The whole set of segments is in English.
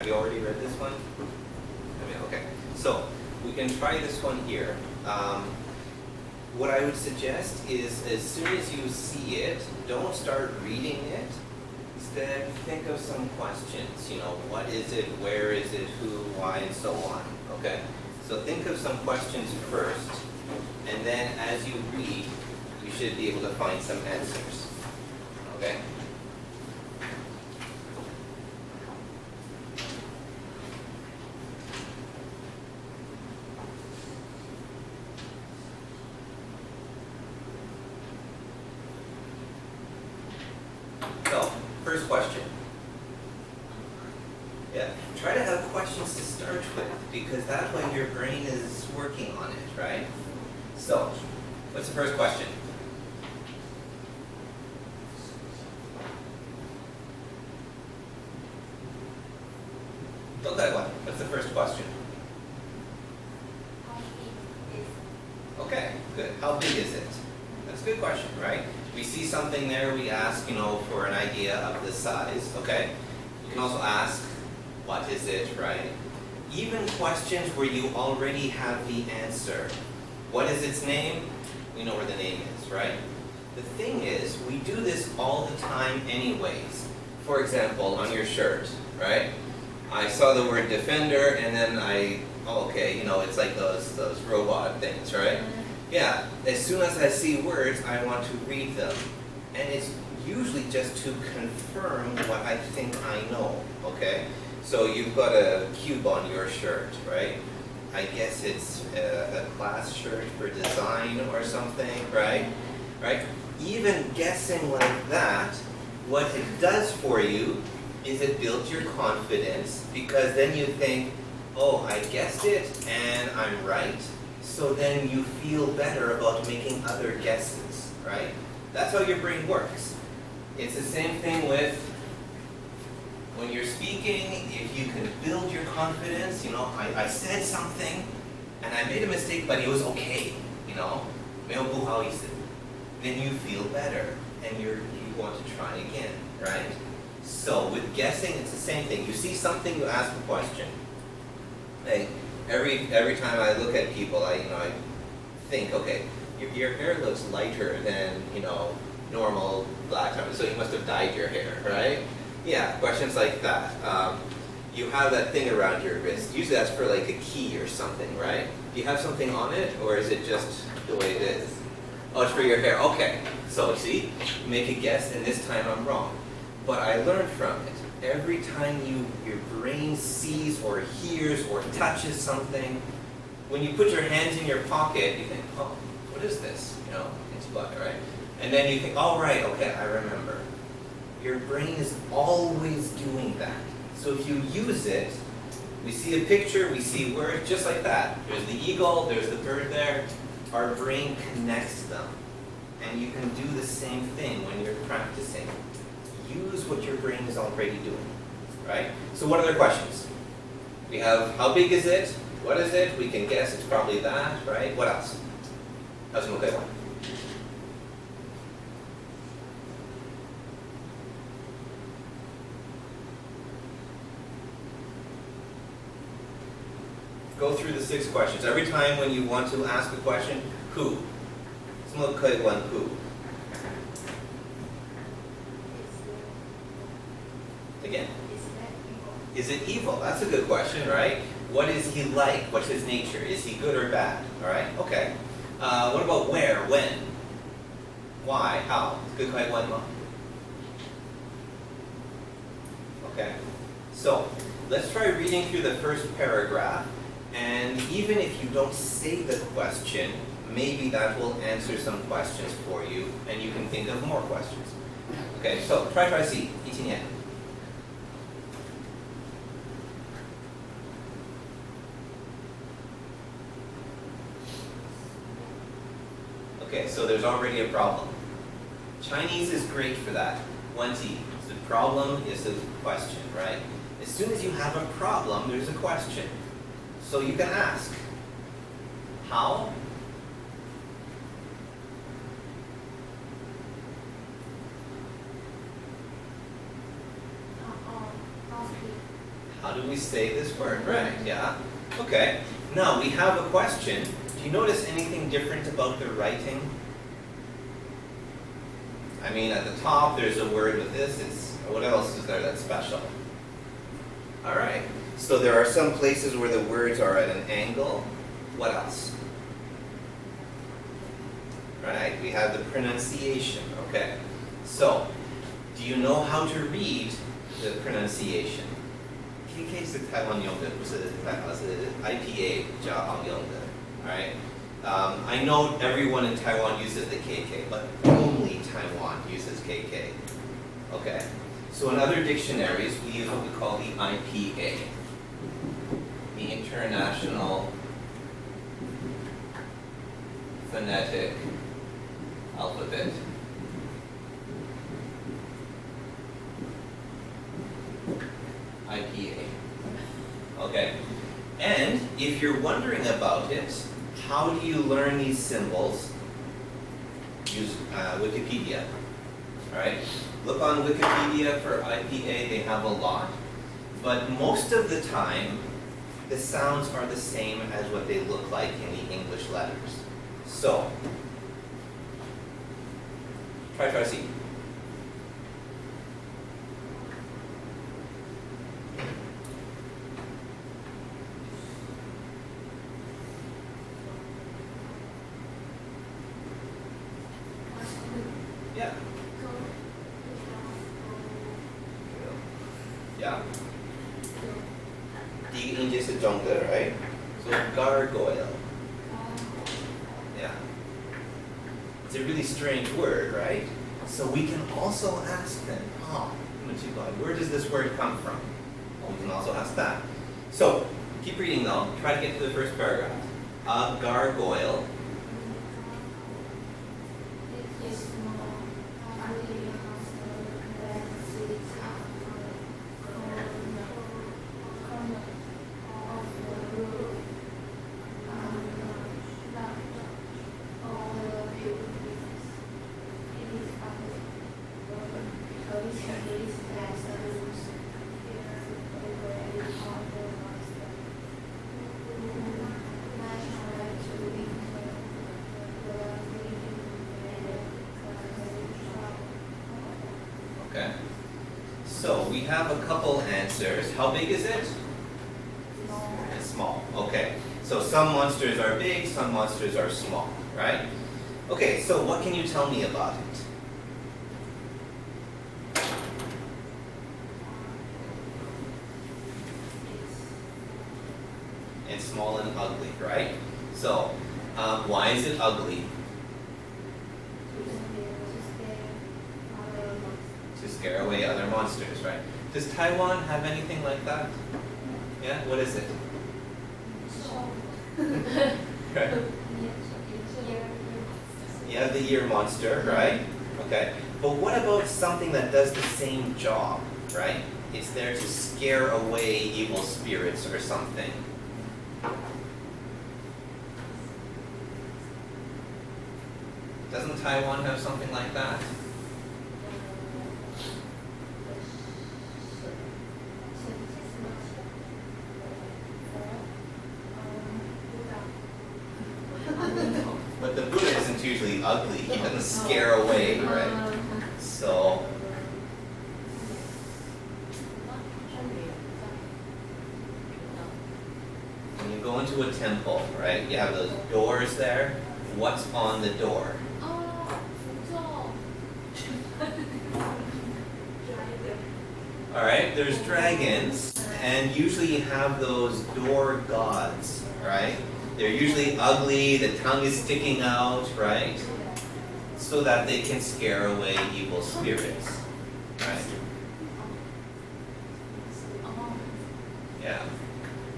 Have you already read this one? Okay. So we can try this one here. What I would suggest is as soon as you see it, don't start reading it. Instead, think of some questions. What is it, where is it, who, why, and so on. Okay? So think of some questions first, and then as you read, you should be able to find some answers. Okay? So, first question. Yeah, try to have questions to start with, because that way your brain is working on it, right? So, what's the first question? Okay, what's the first question? How big is it? Okay, good. How big is it? That's a good question, right? We see something there, we ask, for an idea of the size, okay? You can also ask, what is it, right? Even questions where you already have the answer. What is its name? We know where the name is, right? The thing is, we do this all the time anyways. For example, on your shirt, right? I saw the word defender and then it's like those robot things, right? Yeah, as soon as I see words, I want to read them. And it's usually just to confirm what I think I know, okay? So you've got a cube on your shirt, right? I guess it's a class shirt for design or something, right? Right? Even guessing like that, what it does for you is it builds your confidence, because then you think, oh, I guessed it and I'm right. So then you feel better about making other guesses, right? That's how your brain works. It's the same thing with when you're speaking. If you can build your confidence, I said something and I made a mistake, but it was okay, 没有不好意思. Then you feel better and you want to try again, right? So with guessing, it's the same thing. You see something, you ask a question. Hey, every time I look at people, I think, okay, your hair looks lighter than normal black time, so you must have dyed your hair, right? Yeah, questions like that. You have that thing around your wrist. Usually that's for like a key or something, right? Do you have something on it, or is it just the way it is? Oh, it's for your hair. Okay. So see, make a guess, and this time I'm wrong. But I learned from it. Every time your brain sees or hears or touches something, when you put your hands in your pocket, you think, oh, what is this? It's blood, right? And then you think, oh, right, okay, I remember. Your brain is always doing that. So if you use it, we see a picture, we see words, just like that. There's the eagle, there's the bird there. Our brain connects them. And you can do the same thing when you're practicing. Use what your brain is already doing, right? So what other questions? We have, how big is it? What is it? We can guess it's probably that, right? What else? How's an okay one? Go through the 6 questions. Every time when you want to ask a question, who? Who? Again. Is it evil? That's a good question, right? What is he like? What's his nature? Is he good or bad? All right, okay. What about where, when, why, how? Good question. Okay. So let's try reading through the first paragraph, and even if you don't say the question, maybe that will answer some questions for you, and you can think of more questions. Okay. So try see. 一起念. Okay, so there's already a problem. Chinese is great for that. 问题. The problem is the question, right? As soon as you have a problem, there's a question. So you can ask, how? How do we say this word, right? Yeah. Okay. Now we have a question. Do you notice anything different about the writing? I mean, at the top there's a word with this. What else is there that's special? All right. So there are some places where the words are at an angle. What else? Right. We have the pronunciation. Okay. So, do you know how to read the pronunciation? KK 是台湾用的，不是IPA 比较好用的。All right. I know everyone in Taiwan uses the KK, but only Taiwan uses KK. Okay. So in other dictionaries, we use what we call the IPA, the International Phonetic Alphabet. IPA. Okay. And if you're wondering about it, how do you learn these symbols? Use Wikipedia. Alright? Look on Wikipedia for IPA, they have a lot. But most of the time, the sounds are the same as what they look like in the English letters. So, try see. Yeah. Yeah. 第一个音节是中的 right? So gargoyle. Yeah. It's a really strange word, right? So we can also ask them, where does this word come from? Well, we can also ask that. So, keep reading though. Try to get to the first paragraph. A gargoyle. Okay. So we have a couple answers. How big is it? It's small. Okay. So some monsters are big, some monsters are small, right? Okay, so what can you tell me about it? It's small and ugly, right? So, why is it ugly? To scare away other monsters, right? Does Taiwan have anything like that? Yeah? What is it? Right. Yeah, the year monster, right? Okay. But what about something that does the same job, right? It's there to scare away evil spirits or something. Doesn't Taiwan have something like that? But the Buddha isn't usually ugly. He doesn't scare away, right? So, when you go into a temple, right, you have those doors there. What's on the door? Alright, there's dragons, and usually you have those door gods, right? They're usually ugly, the tongue is sticking out, right? So that they can scare away evil spirits, right? Yeah,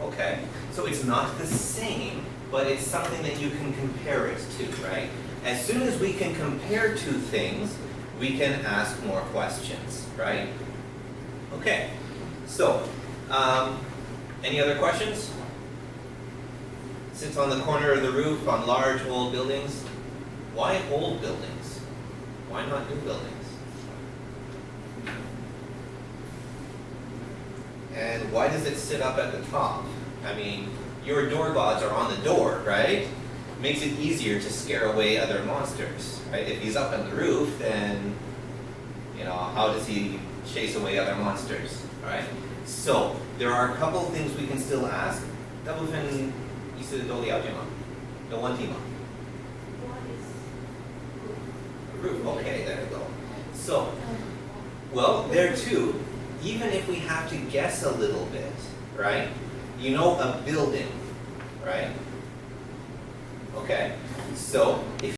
okay. So it's not the same, but it's something that you can compare it to, right? As soon as we can compare two things, we can ask more questions, right? Okay, so, any other questions? Sits on the corner of the roof on large old buildings. Why old buildings? Why not new buildings? And why does it sit up at the top? I mean, your door gods are on the door, right? Makes it easier to scare away other monsters, right? If he's up on the roof, then, you know, how does he chase away other monsters, right? So, there are a couple of things we can still ask. 大部分意思都了解吗？有问题吗？ What is Roof, okay, there you go. So, well, there too, even if we have to guess a little bit, right? You know a building, right? Okay, so if